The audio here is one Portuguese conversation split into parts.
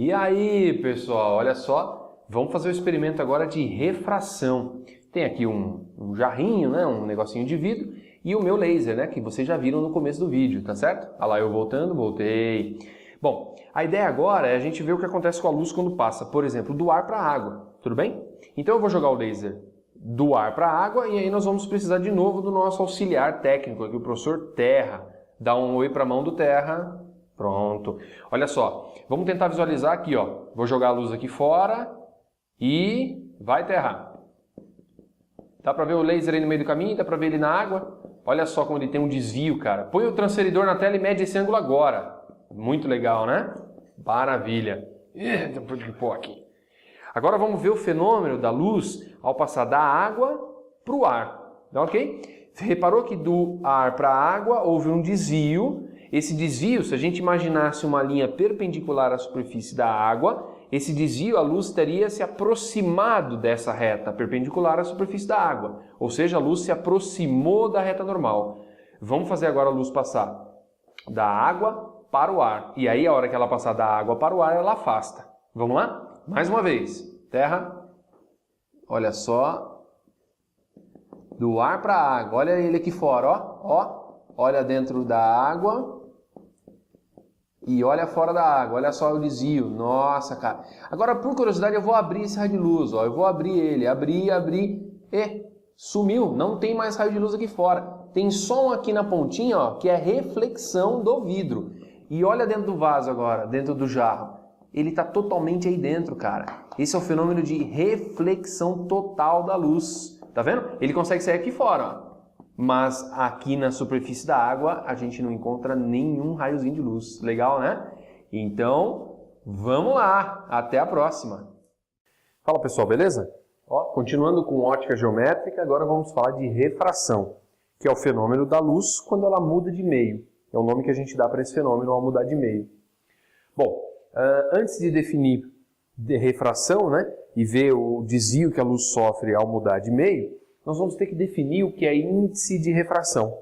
E aí, pessoal, olha só, vamos fazer o experimento agora de refração. Tem aqui um jarrinho, né, um negocinho de vidro e o meu laser, né, que vocês já viram no começo do vídeo, tá certo? Olha lá eu voltando, voltei. Bom, a ideia agora é a gente ver o que acontece com a luz quando passa, por exemplo, do ar para a água, tudo bem? Então eu vou jogar o laser do ar para a água e aí nós vamos precisar de novo do nosso auxiliar técnico aqui, o professor Terra. Dá um oi para a mão do Terra. Pronto. Olha só, vamos tentar visualizar aqui, ó. Vou jogar a luz aqui fora e vai, Terra. Dá para ver o laser aí no meio do caminho? Dá para ver ele na água? Olha só como ele tem um desvio, cara. Põe o transferidor na tela e mede esse ângulo agora. Muito legal, né? Maravilha. Tem um pouco de pó aqui. Agora vamos ver o fenômeno da luz ao passar da água para o ar. Tá ok? Você reparou que do ar para a água houve um desvio. Esse desvio, se a gente imaginasse uma linha perpendicular à superfície da água, esse desvio, a luz teria se aproximado dessa reta perpendicular à superfície da água. Ou seja, a luz se aproximou da reta normal. Vamos fazer agora a luz passar da água para o ar. E aí, a hora que ela passar da água para o ar, ela afasta. Vamos lá? Mais uma vez. Terra. Olha só. Do ar para a água. Olha ele aqui fora, ó. Ó. Olha dentro da água. E olha fora da água, olha só o desvio. Nossa, cara. Agora, por curiosidade, eu vou abrir esse raio de luz. Ó. Eu vou abrir ele. Abrir. E sumiu. Não tem mais raio de luz aqui fora. Tem só um aqui na pontinha, ó, que é reflexão do vidro. E olha dentro do vaso agora, dentro do jarro. Ele está totalmente aí dentro, cara. Esse é o fenômeno de reflexão total da luz. Tá vendo? Ele consegue sair aqui fora, ó. Mas aqui na superfície da água a gente não encontra nenhum raiozinho de luz. Legal, né? Então, vamos lá. Até a próxima. Fala, pessoal, beleza? Ó, continuando com ótica geométrica, agora vamos falar de refração, que é o fenômeno da luz quando ela muda de meio. É o nome que a gente dá para esse fenômeno ao mudar de meio. Bom, antes de definir refração, né, e ver o desvio que a luz sofre ao mudar de meio, nós vamos ter que definir o que é índice de refração.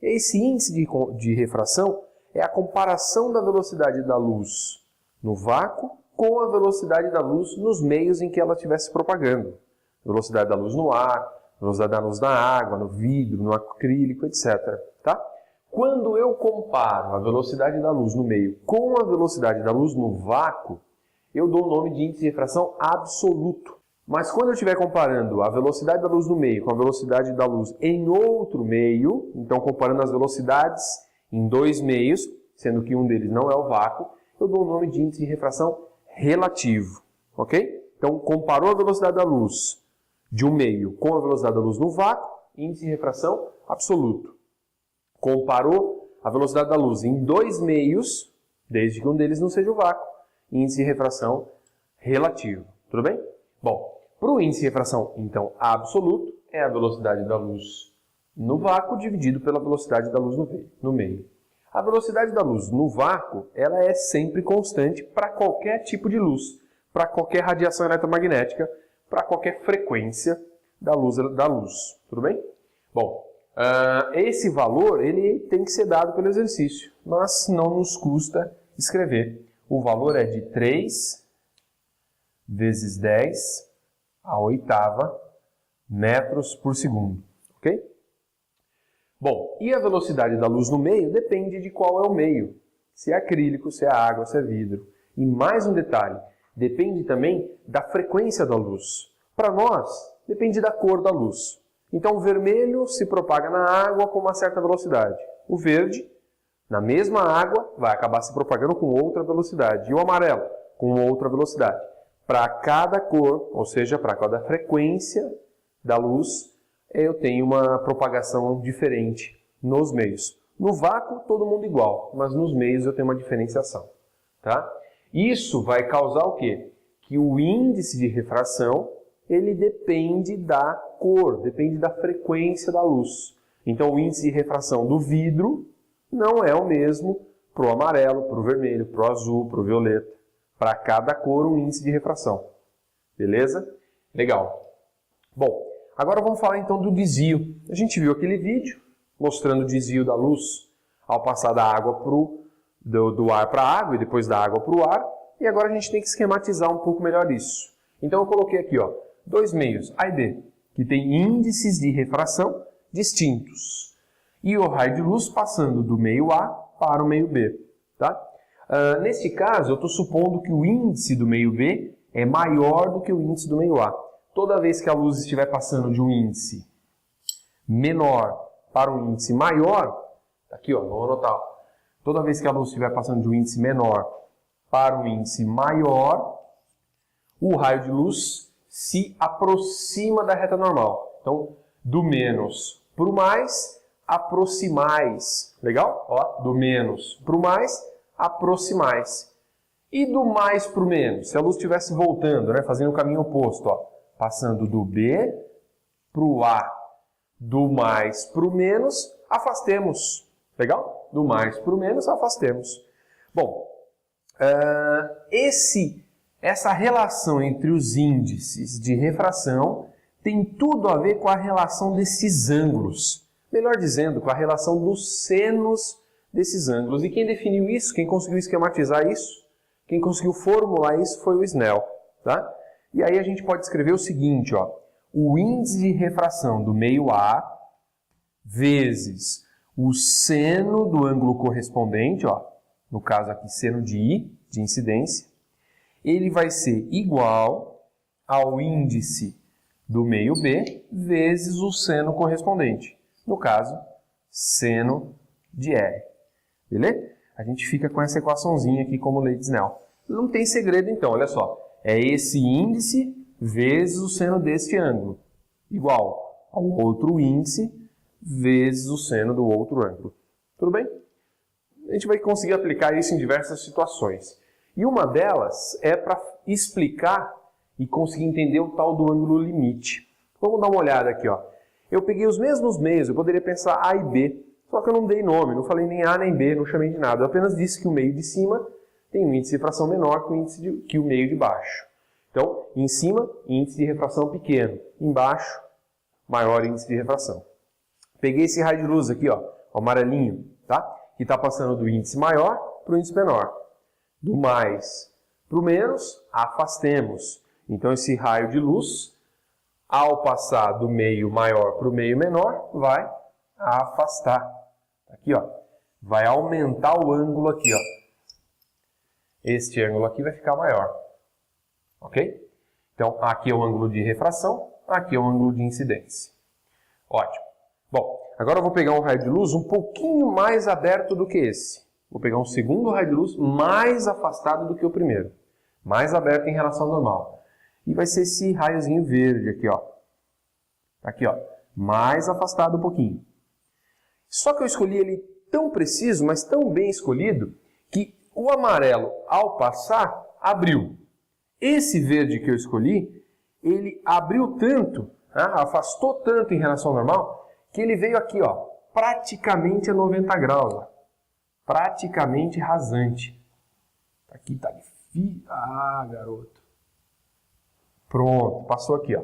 Esse índice de refração é a comparação da velocidade da luz no vácuo com a velocidade da luz nos meios em que ela estiver se propagando. Velocidade da luz no ar, velocidade da luz na água, no vidro, no acrílico, etc. Tá? Quando eu comparo a velocidade da luz no meio com a velocidade da luz no vácuo, eu dou o nome de índice de refração absoluto. Mas quando eu estiver comparando a velocidade da luz no meio com a velocidade da luz em outro meio, então comparando as velocidades em dois meios, sendo que um deles não é o vácuo, eu dou o nome de índice de refração relativo. Ok? Então, comparou a velocidade da luz de um meio com a velocidade da luz no vácuo, índice de refração absoluto. Comparou a velocidade da luz em dois meios, desde que um deles não seja o vácuo, índice de refração relativo. Tudo bem? Bom, para o índice de refração, então, absoluto, é a velocidade da luz no vácuo dividido pela velocidade da luz no meio. A velocidade da luz no vácuo, ela é sempre constante para qualquer tipo de luz, para qualquer radiação eletromagnética, para qualquer frequência da luz. Tudo bem? Bom, esse valor ele tem que ser dado pelo exercício, mas não nos custa escrever. O valor é de 3 vezes 10 à oitava metros por segundo, ok? Bom, e a velocidade da luz no meio depende de qual é o meio. Se é acrílico, se é água, se é vidro. E mais um detalhe, depende também da frequência da luz. Para nós, depende da cor da luz. Então o vermelho se propaga na água com uma certa velocidade. O verde, na mesma água, vai acabar se propagando com outra velocidade. E o amarelo, com outra velocidade. Para cada cor, ou seja, para cada frequência da luz, eu tenho uma propagação diferente nos meios. No vácuo, todo mundo igual, mas nos meios eu tenho uma diferenciação. Tá? Isso vai causar o quê? Que o índice de refração ele depende da cor, depende da frequência da luz. Então, o índice de refração do vidro não é o mesmo para o amarelo, para o vermelho, para o azul, para o violeta. Para cada cor, um índice de refração. Beleza? Legal. Bom, agora vamos falar então do desvio. A gente viu aquele vídeo mostrando o desvio da luz ao passar da água do ar para a água e depois da água para o ar. E agora a gente tem que esquematizar um pouco melhor isso. Então eu coloquei aqui, ó, dois meios, A e B, que têm índices de refração distintos. E o raio de luz passando do meio A para o meio B. Tá? Neste caso, eu estou supondo que o índice do meio B é maior do que o índice do meio A. Toda vez que a luz estiver passando de um índice menor para um índice maior, aqui ó, vamos anotar. Toda vez que a luz estiver passando de um índice menor para um índice maior, o raio de luz se aproxima da reta normal. Então, do menos para o mais, aproximais. Legal? Ó, do menos para o mais, aproximais. E do mais para o menos? Se a luz estivesse voltando, né, fazendo o caminho oposto, ó, passando do B para o A, do mais para o menos, afastemos. Legal? Do mais para o menos, afastemos. Bom, essa relação entre os índices de refração tem tudo a ver com a relação desses ângulos. Melhor dizendo, com a relação dos senos desses ângulos. E quem definiu isso, quem conseguiu esquematizar isso, quem conseguiu formular isso foi o Snell. Tá? E aí a gente pode escrever o seguinte, ó, o índice de refração do meio A vezes o seno do ângulo correspondente, ó, no caso aqui seno de I, de incidência, ele vai ser igual ao índice do meio B vezes o seno correspondente. No caso, seno de R. Beleza? A gente fica com essa equaçãozinha aqui como lei de Snell. Não tem segredo então, olha só. É esse índice vezes o seno deste ângulo, igual ao outro índice vezes o seno do outro ângulo. Tudo bem? A gente vai conseguir aplicar isso em diversas situações. E uma delas é para explicar e conseguir entender o tal do ângulo limite. Vamos dar uma olhada aqui, ó. Eu peguei os mesmos meios, eu poderia pensar A e B, só que eu não dei nome, não falei nem A nem B, não chamei de nada. Eu apenas disse que o meio de cima tem um índice de refração menor que o meio de baixo. Então, em cima, índice de refração pequeno. Embaixo, maior índice de refração. Peguei esse raio de luz aqui, ó, o amarelinho, tá? Que está passando do índice maior para o índice menor. Do mais para o menos, afastemos. Então, esse raio de luz, ao passar do meio maior para o meio menor, vai afastar. Aqui, ó, vai aumentar o ângulo aqui, ó. Este ângulo aqui vai ficar maior. Ok? Então, aqui é o ângulo de refração, aqui é o ângulo de incidência. Ótimo. Bom, agora eu vou pegar um raio de luz um pouquinho mais aberto do que esse. Vou pegar um segundo raio de luz mais afastado do que o primeiro. Mais aberto em relação ao normal. E vai ser esse raiozinho verde aqui, ó. Aqui, ó. Mais afastado um pouquinho. Só que eu escolhi ele tão preciso, mas tão bem escolhido, que o amarelo, ao passar, abriu. Esse verde que eu escolhi, ele abriu tanto, né, afastou tanto em relação ao normal, que ele veio aqui, ó, praticamente a 90 graus. Ó. Praticamente rasante. Aqui tá difícil. Ah, garoto. Pronto, passou aqui, ó.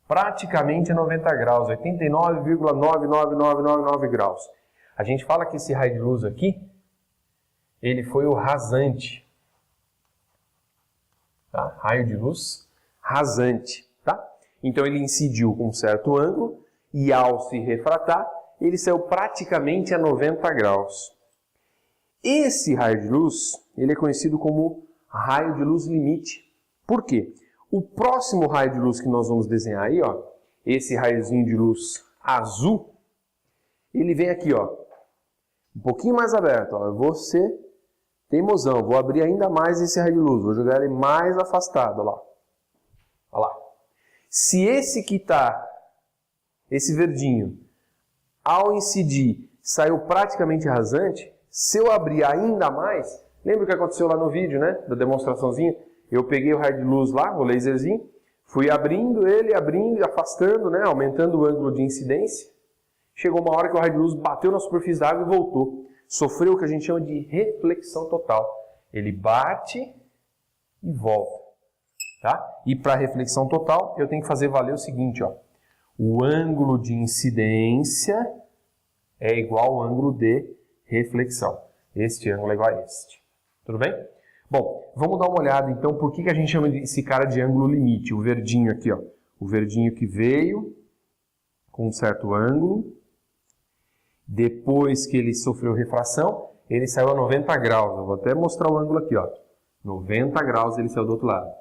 Praticamente a 90 graus, 89,99999 graus. A gente fala que esse raio de luz aqui, ele foi o rasante. Tá? Raio de luz rasante. Tá? Então ele incidiu com um certo ângulo e ao se refratar, ele saiu praticamente a 90 graus. Esse raio de luz, ele é conhecido como raio de luz limite. Por quê? O próximo raio de luz que nós vamos desenhar aí, ó, esse raiozinho de luz azul, ele vem aqui, ó, um pouquinho mais aberto. Ó. Eu vou ser teimosão, vou abrir ainda mais esse raio de luz, vou jogar ele mais afastado, ó lá. Ó lá. Se esse que está, esse verdinho, ao incidir, saiu praticamente rasante, se eu abrir ainda mais, lembra o que aconteceu lá no vídeo, né? Da demonstraçãozinha? Eu peguei o raio de luz lá, o laserzinho, fui abrindo ele, abrindo e afastando, né? Aumentando o ângulo de incidência. Chegou uma hora que o raio de luz bateu na superfície da água e voltou. Sofreu o que a gente chama de reflexão total. Ele bate e volta. Tá? E para reflexão total, eu tenho que fazer valer o seguinte, ó. O ângulo de incidência é igual ao ângulo de reflexão. Este ângulo é igual a este. Tudo bem? Bom, vamos dar uma olhada então por que a gente chama esse cara de ângulo limite. O verdinho aqui, ó. O verdinho que veio com um certo ângulo. Depois que ele sofreu refração, ele saiu a 90 graus. Eu vou até mostrar o ângulo aqui, ó. 90 graus ele saiu do outro lado.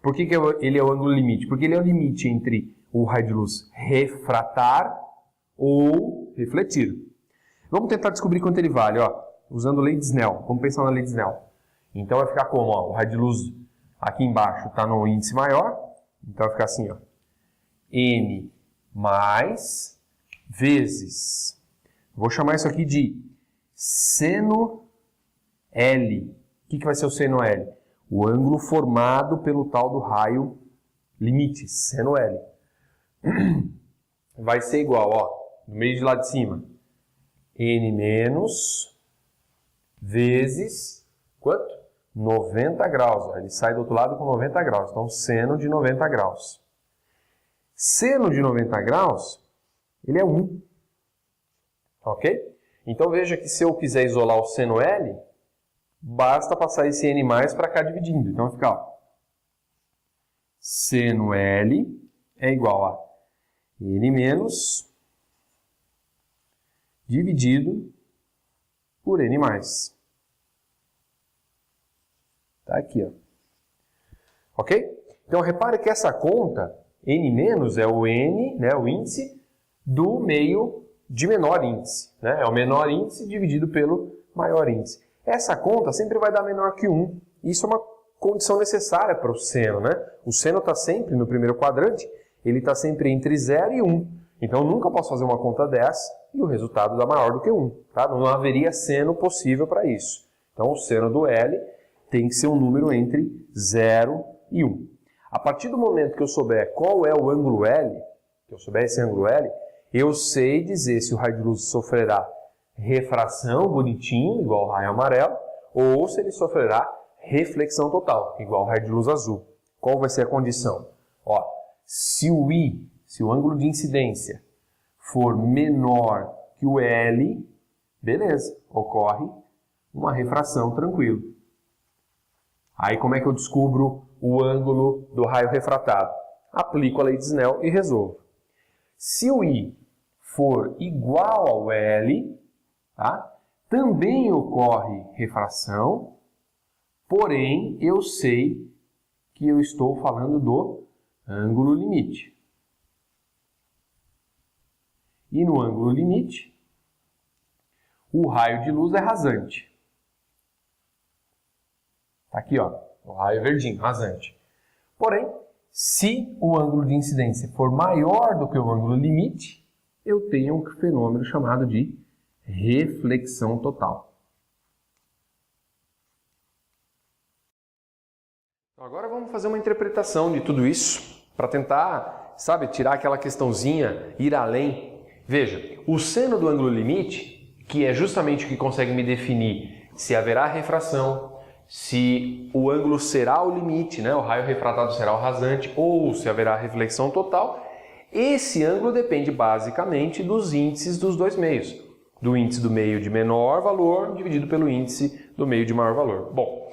Por que ele é o ângulo limite? Porque ele é o limite entre o raio de luz refratar ou refletir. Vamos tentar descobrir quanto ele vale, ó, usando a lei de Snell. Vamos pensar na lei de Snell. Então vai ficar como? Ó, o raio de luz aqui embaixo está no índice maior. Então vai ficar assim, ó. N mais vezes. Vou chamar isso aqui de seno L. O que vai ser o seno L? O ângulo formado pelo tal do raio limite, seno L. Vai ser igual, ó, no meio de lá de cima. N menos vezes quanto? 90 graus. Ó. Ele sai do outro lado com 90 graus. Então, seno de 90 graus. Seno de 90 graus, ele é 1. Ok? Então, veja que se eu quiser isolar o seno L, basta passar esse N mais para cá dividindo. Então, vai ficar, ó, seno L é igual a N menos dividido por N mais. Tá aqui, ó. Ok? Então, repare que essa conta, N menos é o N, né, o índice, do meio de menor índice. Né? É o menor índice dividido pelo maior índice. Essa conta sempre vai dar menor que 1. Isso é uma condição necessária para o seno. Né? O seno está sempre no primeiro quadrante, ele está sempre entre 0 e 1. Então, eu nunca posso fazer uma conta dessa e o resultado dá maior do que 1. Tá? Não haveria seno possível para isso. Então, o seno do L tem que ser um número entre 0 e 1. A partir do momento que eu souber qual é o ângulo L, que eu souber esse ângulo L, eu sei dizer se o raio de luz sofrerá refração, bonitinho, igual ao raio amarelo, ou se ele sofrerá reflexão total, igual ao raio de luz azul. Qual vai ser a condição? Ó, se o I, se o ângulo de incidência for menor que o L, beleza, ocorre uma refração tranquilo. Aí como é que eu descubro o ângulo do raio refratado? Aplico a lei de Snell e resolvo. Se o I for igual ao L, tá? Também ocorre refração, porém eu sei que eu estou falando do ângulo limite. E no ângulo limite, o raio de luz é rasante. Tá aqui, ó, o raio verdinho, rasante. Porém, se o ângulo de incidência for maior do que o ângulo limite, eu tenho um fenômeno chamado de reflexão total. Agora vamos fazer uma interpretação de tudo isso para tentar, sabe, tirar aquela questãozinha, ir além. Veja, o seno do ângulo limite, que é justamente o que consegue me definir se haverá refração, se o ângulo será o limite, né? O raio refratado será o rasante, ou se haverá reflexão total, esse ângulo depende basicamente dos índices dos dois meios. Do índice do meio de menor valor dividido pelo índice do meio de maior valor. Bom,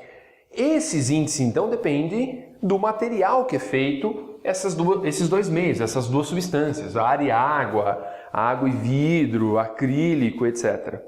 esses índices então dependem do material que é feito esses dois meios, essas duas substâncias, ar e água, água e vidro, acrílico, etc.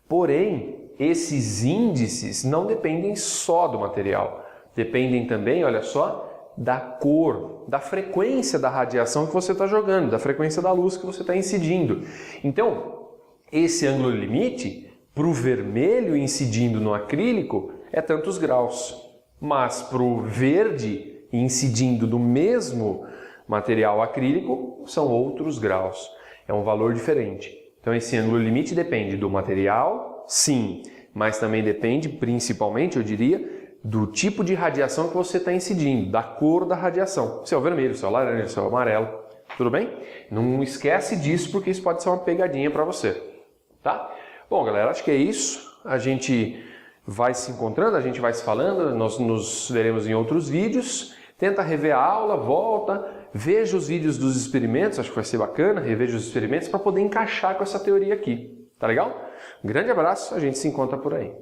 Porém, esses índices não dependem só do material, dependem também, olha só, da cor, da frequência da radiação que você está jogando, da frequência da luz que você está incidindo. Então, esse ângulo limite, para o vermelho incidindo no acrílico, é tantos graus, mas para o verde incidindo do mesmo material acrílico, são outros graus. É um valor diferente. Então, esse ângulo limite depende do material, sim, mas também depende, principalmente, eu diria, do tipo de radiação que você está incidindo, da cor da radiação. Se é o vermelho, se é o laranja, se é o amarelo, tudo bem? Não esquece disso, porque isso pode ser uma pegadinha para você, tá? Bom, galera, acho que é isso. A gente vai se encontrando, a gente vai se falando, nós nos veremos em outros vídeos. Tenta rever a aula, volta, veja os vídeos dos experimentos, acho que vai ser bacana, reveja os experimentos para poder encaixar com essa teoria aqui. Tá legal? Um grande abraço, a gente se encontra por aí.